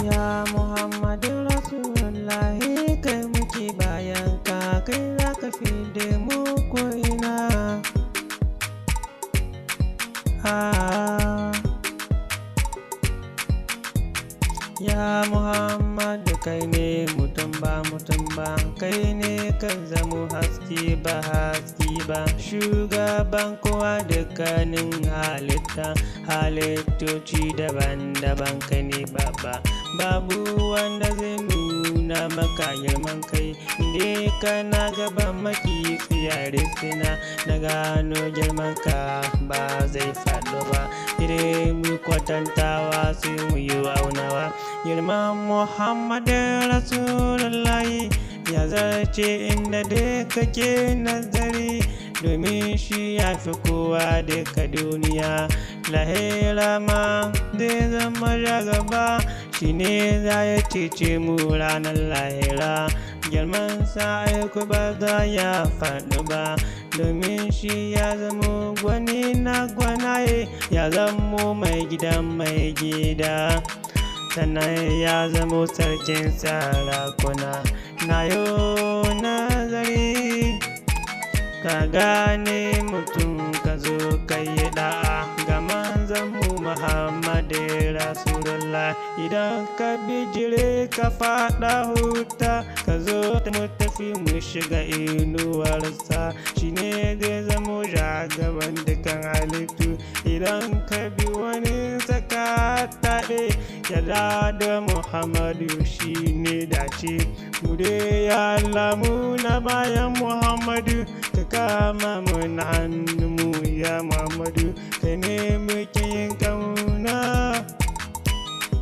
Ya Muhammadu Rasulullahi, kai muke bayan ka, kai za ka fidda mu ko'ina. Ya Muhammadu, kai ne mutum ba, kai ne kan zamo haske ba haske ba, shugaban kowa dukkanin halittoci daban-daban, kai ne babba. Babu wanda zai nuna maka girman kai, inda kana gaban maki tsiyari sina, na gano girman ka ba zai faɗo ba. Idan mu kwatantawa sai mu yi aunawa, girman Muhammadu Rasulullahi ya zarce inda duk kake nazari, domin shi ya fi kowa duka duniya. Lahira ma zai zama gaba, shi ne za ya cece mu ranar lahira. Girman sa aiku ba za ya faɗi ba, domin shi ya zamo gwani na gwanaye, ya zamo mai gidan mai gida, sannan ya zamo sarkin sarakuna. Na yo nazari ka gane mutum, ka zo ka yi da'a ga manzanmu Muhammadu Rasulullah. Idan ka bijire ka faɗa huta, ka zo mu tafi mu shiga inuwarsa, shi ne zai zamo jagaban dukan halittu. Idan ka bi wani saka taɗe, yarda da Muhammadu shi ne dace. Mu dai ya Allah muna bayan Muhammadu, ka kama mun hannunmu ya Muhammadu, kai ne muke yin kauna,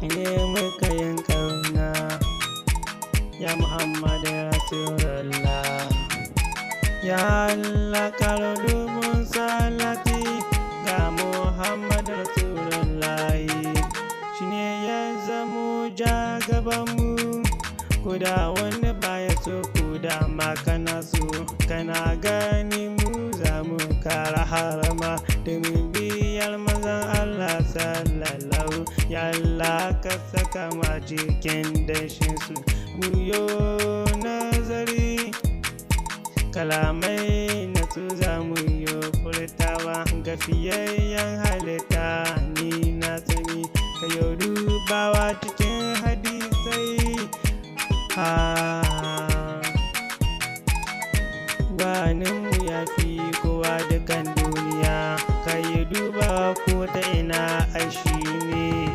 ne muke yin kauna. Ya Muhammadu Rasulullah, ya Allah karo dubun salati ga Muhammadu Rasulullah, shi ne ya zamo jagabanmu. Kuda wanda baya so, kuda ma kana so, kana gani mu za mu kara harama, domin biyar mazan Allah sallallahu. Ya Allah ka saka ma cikin dashinsu, mu yo nazari kalamai na su za mu yo furtawa ga fiyayyen halitta. Ni na sani ka yau dubawa cikin hadisai, gwaninmu ya fi kowa dukan duniya, ka yi duba ko ta ina, ai shi ne